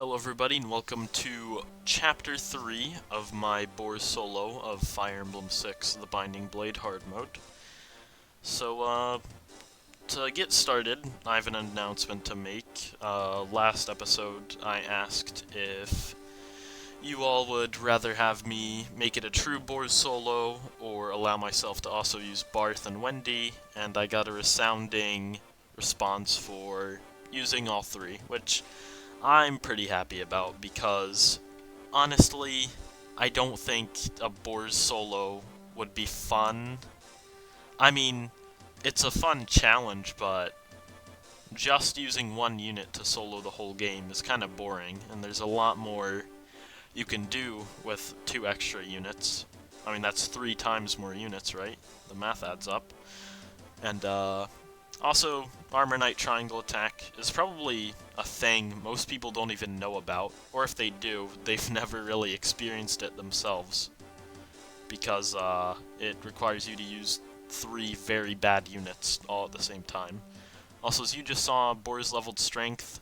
Hello everybody and welcome to Chapter 3 of my Boar solo of Fire Emblem 6, the Binding Blade hard mode. So, to get started, I have an announcement to make. Last episode I asked if you all would rather have me make it a true Boar solo or allow myself to also use Barth and Wendy, and I got a resounding response for using all three, which I'm pretty happy about because, honestly, I don't think a Boars solo would be fun. I mean, it's a fun challenge, but just using one unit to solo the whole game is kind of boring, and there's a lot more you can do with 2 extra units. I mean, that's 3 times more units, right? The math adds up. And, also, Armor Knight Triangle Attack is probably a thing most people don't even know about, or if they do, they've never really experienced it themselves, because it requires you to use 3 very bad units all at the same time. Also, as you just saw, Boar's leveled Strength,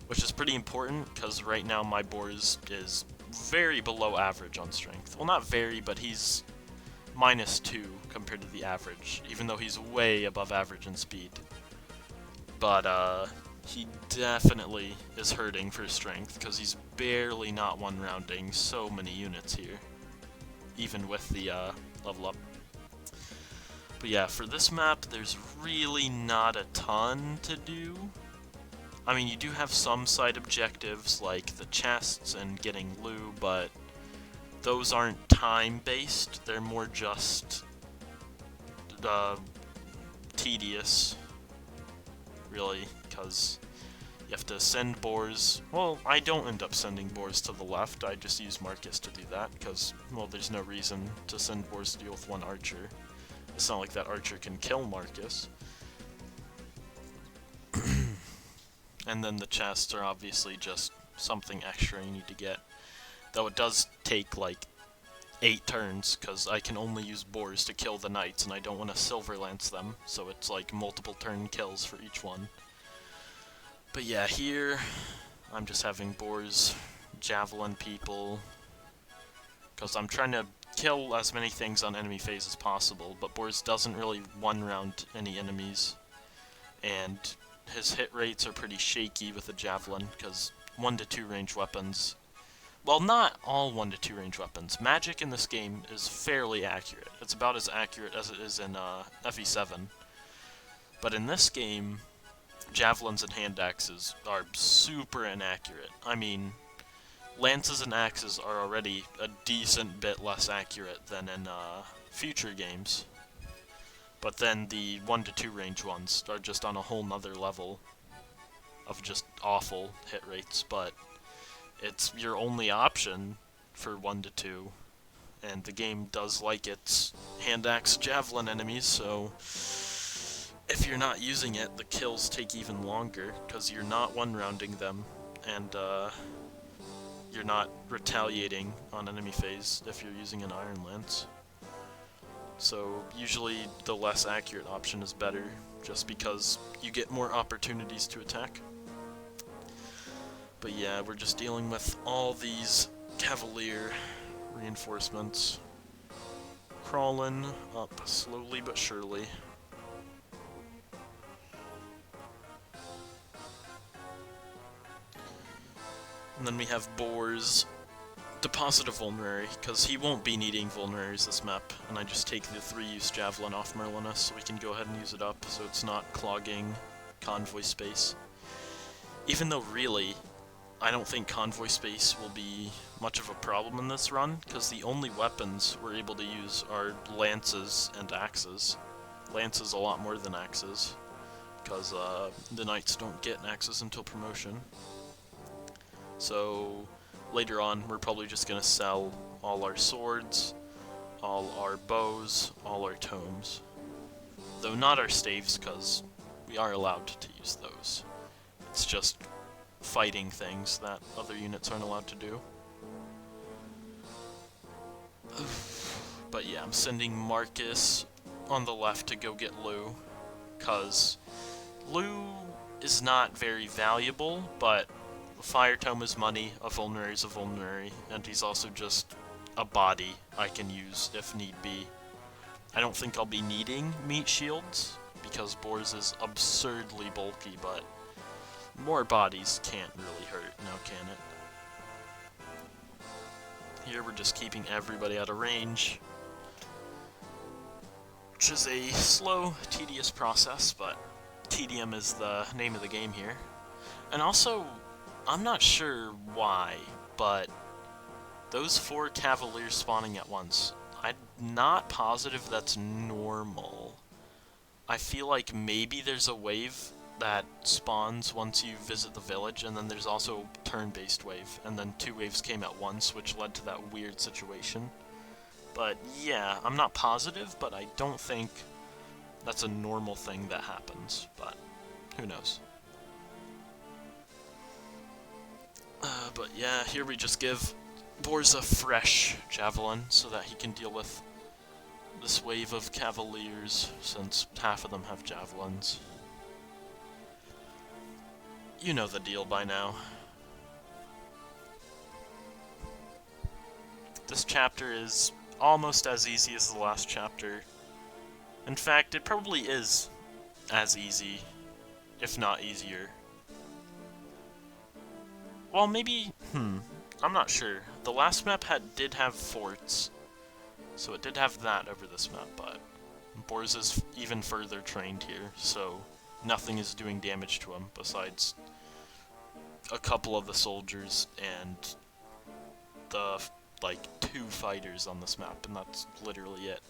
which is pretty important, because right now my Boar's is very below average on Strength. Well, not very, but he's -2 compared to the average, even though he's way above average in speed. But, he definitely is hurting for strength, because he's barely not one-rounding so many units here, even with the, level up. But yeah, for this map, there's really not a ton to do. I mean, you do have some side objectives, like the chests and getting loot, but those aren't time-based, they're more just tedious, really, because you have to send boars. Well, I don't end up sending boars to the left, I just use Marcus to do that, because, well, there's no reason to send boars to deal with one archer. It's not like that archer can kill Marcus. And then the chests are obviously just something extra you need to get. Though it does take, like, 8 turns, because I can only use boars to kill the knights, and I don't want to silver lance them, so it's like multiple turn kills for each one. But yeah, here I'm just having boars javelin people, because I'm trying to kill as many things on enemy phase as possible, but boars doesn't really one-round any enemies, and his hit rates are pretty shaky with the javelin, because 1 to 2 range weapons. Well, not all 1 to 2 range weapons. Magic in this game is fairly accurate. It's about as accurate as it is in FE7. But in this game, javelins and hand axes are super inaccurate. I mean, lances and axes are already a decent bit less accurate than in future games. But then the 1 to 2 range ones are just on a whole nother level of just awful hit rates, but it's your only option for 1 to 2, and the game does like its hand axe javelin enemies, so if you're not using it, the kills take even longer, because you're not one-rounding them, and you're not retaliating on enemy phase if you're using an Iron Lance. So usually the less accurate option is better, just because you get more opportunities to attack. But yeah, we're just dealing with all these Cavalier reinforcements, crawling up slowly but surely. And then we have boars deposit a vulnerary, because he won't be needing vulneraries this map, and I just take the 3-use javelin off Merlinus so we can go ahead and use it up, so it's not clogging convoy space. Even though really, I don't think convoy space will be much of a problem in this run, because the only weapons we're able to use are lances and axes. Lances a lot more than axes, because the knights don't get axes until promotion. So later on, we're probably just going to sell all our swords, all our bows, all our tomes. Though not our staves, because we are allowed to use those. It's just fighting things that other units aren't allowed to do. But yeah, I'm sending Marcus on the left to go get Lou, because Lou is not very valuable, but Fire Tome is money, a Vulnerary is a Vulnerary, and he's also just a body I can use if need be. I don't think I'll be needing meat shields, because Boars is absurdly bulky, but more bodies can't really hurt, now can it? Here we're just keeping everybody out of range, which is a slow, tedious process, but tedium is the name of the game here. And also, I'm not sure why, but those 4 Cavaliers spawning at once, I'm not positive that's normal. I feel like maybe there's a wave that spawns once you visit the village, and then there's also a turn-based wave, and then 2 waves came at once, which led to that weird situation. But yeah, I'm not positive, but I don't think that's a normal thing that happens, but who knows. But yeah, here we just give Boars a fresh Javelin so that he can deal with this wave of Cavaliers, since half of them have Javelins. You know the deal by now. This chapter is almost as easy as the last chapter. In fact, it probably is as easy, if not easier. Well, maybe, I'm not sure. The last map did have forts, so it did have that over this map, but Boars is even further trained here, so nothing is doing damage to him besides a couple of the soldiers and the, like, 2 fighters on this map, and that's literally it.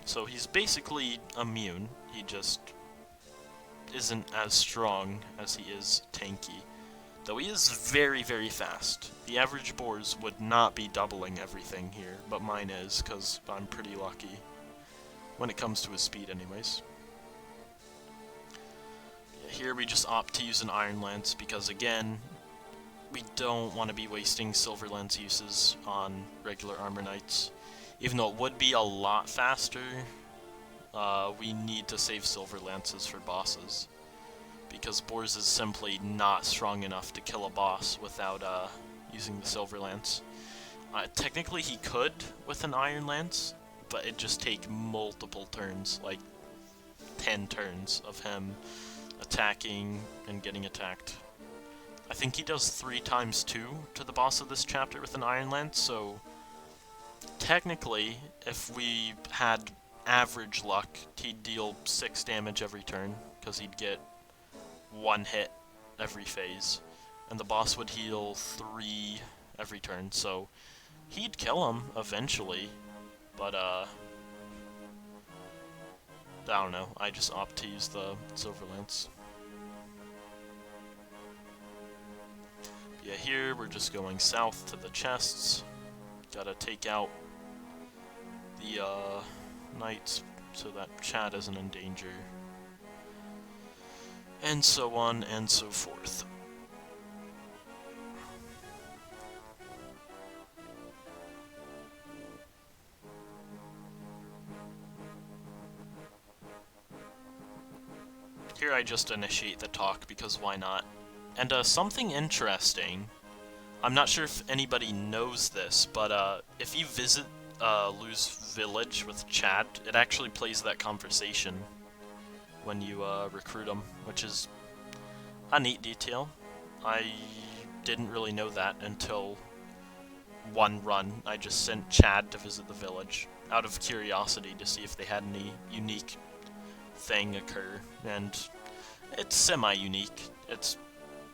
So he's basically immune, he just isn't as strong as he is tanky. Though he is very, very fast. The average Boars would not be doubling everything here, but mine is, because I'm pretty lucky. When it comes to his speed anyways. Yeah, here we just opt to use an Iron Lance, because again, we don't want to be wasting Silver Lance uses on regular Armor Knights. Even though it would be a lot faster, we need to save Silver Lances for bosses, because Boars is simply not strong enough to kill a boss without using the Silver Lance. Technically he could with an Iron Lance, but it'd just take multiple turns, like 10 turns of him attacking and getting attacked. I think he does 3 times 2 to the boss of this chapter with an Iron Lance, so technically, if we had average luck, he'd deal 6 damage every turn, because he'd get 1 hit every phase, and the boss would heal 3 every turn, so he'd kill him eventually, but I don't know, I just opt to use the Silver Lance. Yeah, here we're just going south to the chests. Gotta take out the knights so that Chad isn't in danger. And so on and so forth. Here I just initiate the talk because why not? And something interesting, I'm not sure if anybody knows this, but if you visit Lou's village with Chad, it actually plays that conversation when you recruit him, which is a neat detail. I didn't really know that until one run. I just sent Chad to visit the village out of curiosity to see if they had any unique thing occur, and it's semi-unique. It's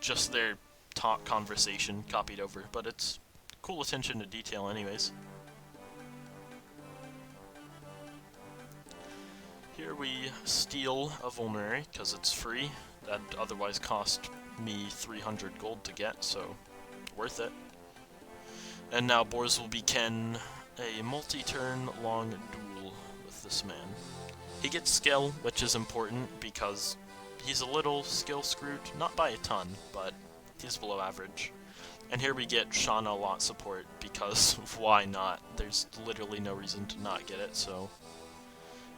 just their talk conversation copied over, but it's cool attention to detail anyways. Here we steal a Vulnerary, because it's free. That'd otherwise cost me 300 gold to get, so worth it. And now Boars will begin a multi-turn long duel with this man. He gets skill, which is important because he's a little skill screwed, not by a ton, but he's below average. And here we get Shauna lot support, because why not? There's literally no reason to not get it, so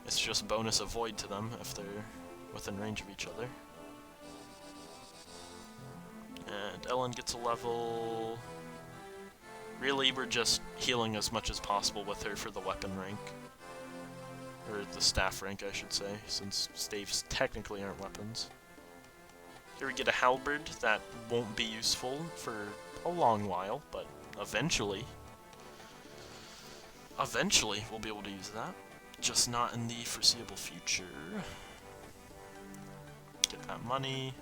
it's just bonus avoid to them if they're within range of each other. Ellen gets a level. Really, we're just healing as much as possible with her for the weapon rank. Or the staff rank, I should say, since staves technically aren't weapons. Here we get a halberd that won't be useful for a long while, but eventually we'll be able to use that. Just not in the foreseeable future. Get that money.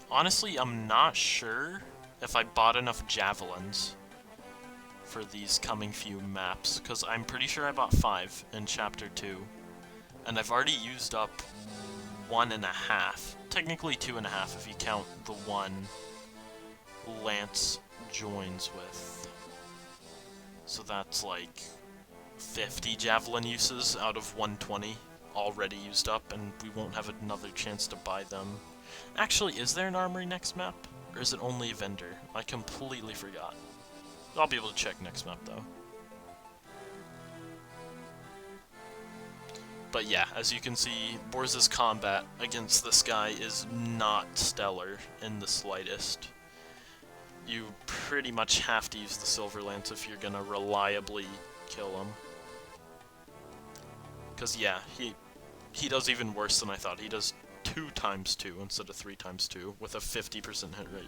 Honestly, I'm not sure if I bought enough javelins for these coming few maps, because I'm pretty sure I bought 5 in Chapter 2, and I've already used up 1.5. Technically 2.5 if you count the one Lance joins with. So that's like 50 javelin uses out of 120 already used up, and we won't have another chance to buy them. Actually, is there an armory next map? Or is it only a vendor? I completely forgot. I'll be able to check next map, though. But yeah, as you can see, Borza's combat against this guy is not stellar in the slightest. You pretty much have to use the Silver Lance if you're gonna reliably kill him. Because yeah, he does even worse than I thought. He does 2 times 2 instead of 3 times 2 with a 50% hit rate.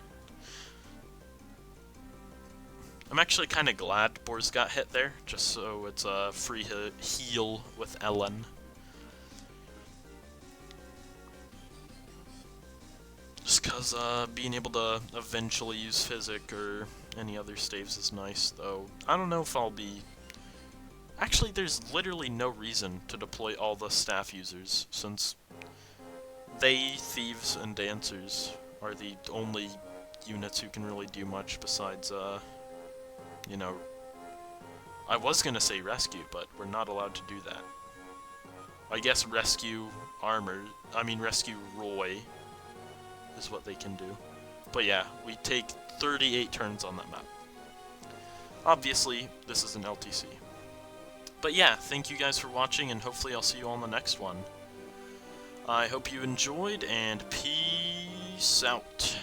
I'm actually kind of glad Borz got hit there, just so it's a free heal with Ellen. Just because being able to eventually use Physic or any other staves is nice, though. I don't know if I'll be... Actually, there's literally no reason to deploy all the staff users, since they, thieves, and dancers are the only units who can really do much besides, you know, I was gonna say rescue, but we're not allowed to do that. I guess rescue rescue Roy is what they can do. But yeah, we take 38 turns on that map. Obviously, this is an LTC. But yeah, thank you guys for watching, and hopefully I'll see you on the next one. I hope you enjoyed, and peace out.